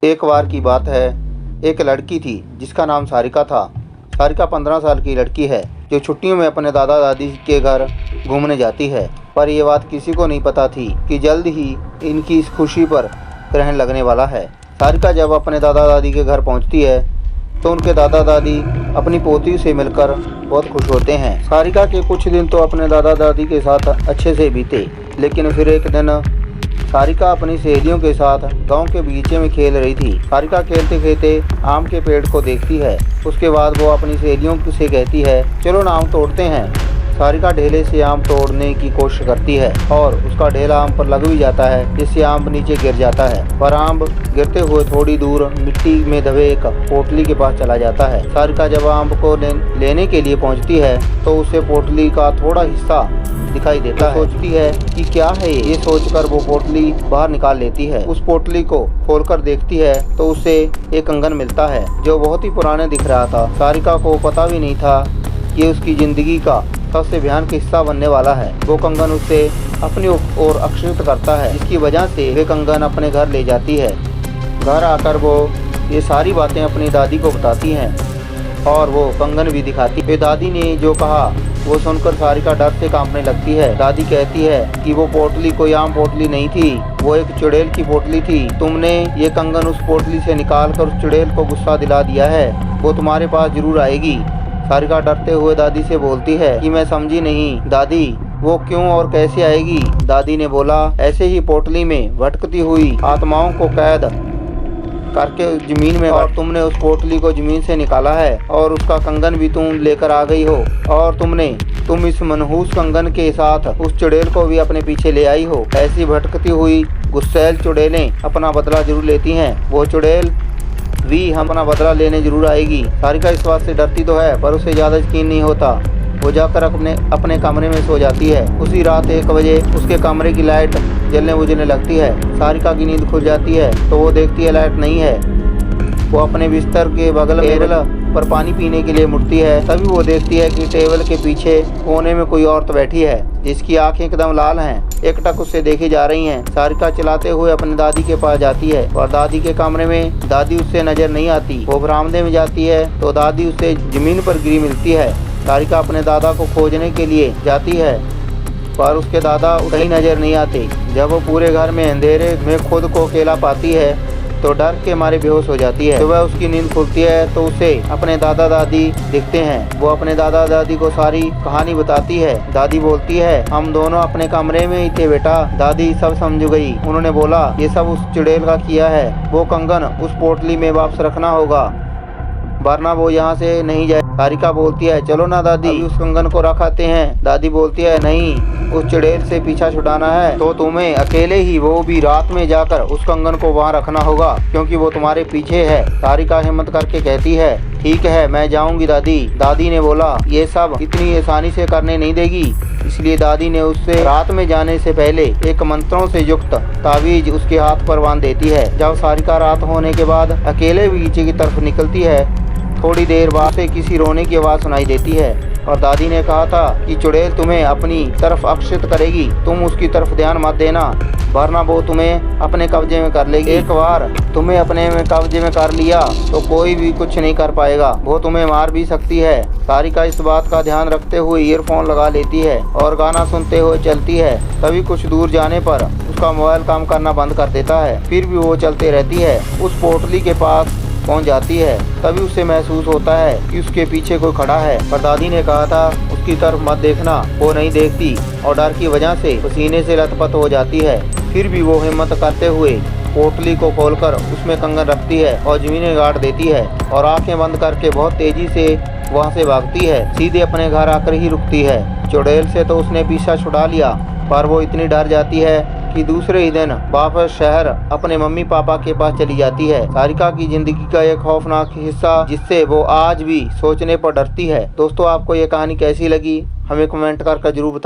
एक बार की बात है, एक लड़की थी जिसका नाम सारिका था। सारिका 15 साल की लड़की है जो छुट्टियों में अपने दादा दादी के घर घूमने जाती है। पर यह बात किसी को नहीं पता थी कि जल्द ही इनकी इस खुशी पर ग्रहण लगने वाला है। सारिका जब अपने दादा दादी के घर पहुंचती है तो उनके दादा दादी अपनी पोती से मिलकर बहुत खुश होते हैं। सारिका के कुछ दिन तो अपने दादा दादी के साथ अच्छे से बीते, लेकिन फिर एक दिन सारिका अपनी सहेलियों के साथ गांव के बगीचे में खेल रही थी। सारिका खेलते खेलते आम के पेड़ को देखती है। उसके बाद वो अपनी सहेलियों से कहती है, चलो ना आम तोड़ते हैं। सारिका ढेले से आम तोड़ने की कोशिश करती है और उसका ढेला आम पर लग भी जाता है, जिससे आम नीचे गिर जाता है। पर आम गिरते हुए थोड़ी दूर मिट्टी में दबे एक पोटली के पास चला जाता है। सारिका जब आम को लेने के लिए पहुंचती है तो उसे पोटली का थोड़ा हिस्सा दिखाई देता है। सोचती है कि क्या है ये सोचकर वो पोटली बाहर निकाल लेती है। उस पोटली को खोलकर देखती है तो उसे एक कंगन मिलता है जो बहुत ही पुराने दिख रहा था। सारिका को पता भी नहीं था कि उसकी जिंदगी का सबसे भयानक हिस्सा बनने वाला है। वो कंगन उसे अपनी ओर आकर्षित करता है, जिसकी वजह से वे कंगन अपने घर ले जाती है। घर आकर वो ये सारी बातें अपनी दादी को बताती हैं और वो कंगन भी दिखाती है। दादी ने जो कहा वो सुनकर सारिका डर से कांपने लगती है। दादी कहती है कि वो पोटली कोई आम पोटली नहीं थी, वो एक चुड़ैल की पोटली थी। तुमने ये कंगन उस पोटली से निकाल कर उस चुड़ैल को गुस्सा दिला दिया है, वो तुम्हारे पास जरूर आएगी। सारिका डरते हुए दादी से बोलती है कि मैं समझी नहीं दादी, वो क्यों और कैसे आएगी। दादी ने बोला, ऐसे ही पोटली में भटकती हुई आत्माओं को कैद करके जमीन में, और तुमने उस पोटली को जमीन से निकाला है और उसका कंगन भी तुम लेकर आ गई हो, और तुम इस मनहूस कंगन के साथ उस चुड़ैल को भी अपने पीछे ले आई हो। ऐसी भटकती हुई गुस्सैल चुड़ैलें अपना बदला जरूर लेती हैं, वो चुड़ैल भी हम अपना बदला लेने जरूर आएगी। सारिका इस बात से डरती तो है पर उसे ज़्यादा यकीन नहीं होता। वो जाकर अपने कमरे में सो जाती है। उसी रात 1 बजे उसके कमरे की लाइट जलने बुझने लगती है। सारिका की नींद खुल जाती है तो वो देखती है लाइट नहीं है। वो अपने बिस्तर के बगल टेबल पर पानी पीने के लिए मुड़ती है। तभी वो देखती है कि टेबल के पीछे कोने में कोई औरत बैठी है जिसकी आंखें एकदम लाल हैं, एकटक उससे देखी जा रही हैं। सारिका चिल्लाते हुए अपनी दादी के पास जाती है और दादी के कमरे में दादी उससे नजर नहीं आती। वो बरामदे में जाती है तो दादी उसे जमीन पर गिरी मिलती है। सारिका अपने दादा को खोजने के लिए जाती है पर उसके दादा कहीं नजर नहीं आते। जब वो पूरे घर में अंधेरे में खुद को अकेला पाती है तो डर के मारे बेहोश हो जाती है। सुबह उसकी नींद खुलती है तो उसे अपने दादा दादी दिखते हैं। वो अपने दादा दादी को सारी कहानी बताती है। दादी बोलती है, हम दोनों अपने कमरे में ही थे बेटा। दादी सब समझ गई। उन्होंने बोला, ये सब उस चुड़ैल का किया है, वो कंगन उस पोटली में वापस रखना होगा वरना वो यहाँ से नहीं जाए। सारिका बोलती है, चलो ना दादी उस कंगन को रखाते हैं। दादी बोलती है, नहीं, उस चुड़ैल से पीछा छुड़ाना है तो तुम्हें अकेले ही, वो भी रात में जाकर उस कंगन को वहाँ रखना होगा क्योंकि वो तुम्हारे पीछे है। सारिका हिम्मत करके कहती है, ठीक है मैं जाऊंगी दादी। दादी ने बोला, ये सब इतनी आसानी से करने नहीं देगी। इसलिए दादी ने उससे रात में जाने से पहले एक मंत्रों से युक्त तावीज उसके हाथ पर बांध देती है। जब सारिका रात होने के बाद अकेले बगीचे की तरफ निकलती है, थोड़ी देर बाद से किसी रोने की आवाज़ सुनाई देती है और दादी ने कहा था कि चुड़ैल तुम्हें अपनी तरफ आकर्षित करेगी, तुम उसकी तरफ ध्यान मत देना वरना वो तुम्हें अपने कब्जे में कर लेगी। एक बार तुम्हें अपने कब्जे में कर लिया तो कोई भी कुछ नहीं कर पाएगा, वो तुम्हें मार भी सकती है। सारिका इस बात का ध्यान रखते हुए ईयरफोन लगा लेती है और गाना सुनते हुए चलती है। तभी कुछ दूर जाने पर उसका मोबाइल काम करना बंद कर देता है, फिर भी वो चलते रहती है। उस पोटली के पास पहुंच जाती है। तभी उसे महसूस होता है कि उसके पीछे कोई खड़ा है, पर दादी ने कहा था उसकी तरफ मत देखना। वो नहीं देखती और डर की वजह से पसीने से लथपथ हो जाती है। फिर भी वो हिम्मत करते हुए पोटली को खोलकर उसमें कंगन रखती है और जमीनें गाड़ देती है और आंखें बंद करके बहुत तेजी से वहाँ से भागती है। सीधे अपने घर आकर ही रुकती है। चुड़ैल से तो उसने पीछा छुड़ा लिया पर वो इतनी डर जाती है कि दूसरे ही दिन वापस शहर अपने मम्मी पापा के पास चली जाती है। सारिका की जिंदगी का एक खौफनाक हिस्सा जिससे वो आज भी सोचने पर डरती है। दोस्तों, आपको ये कहानी कैसी लगी हमें कमेंट कर जरूर बताएं।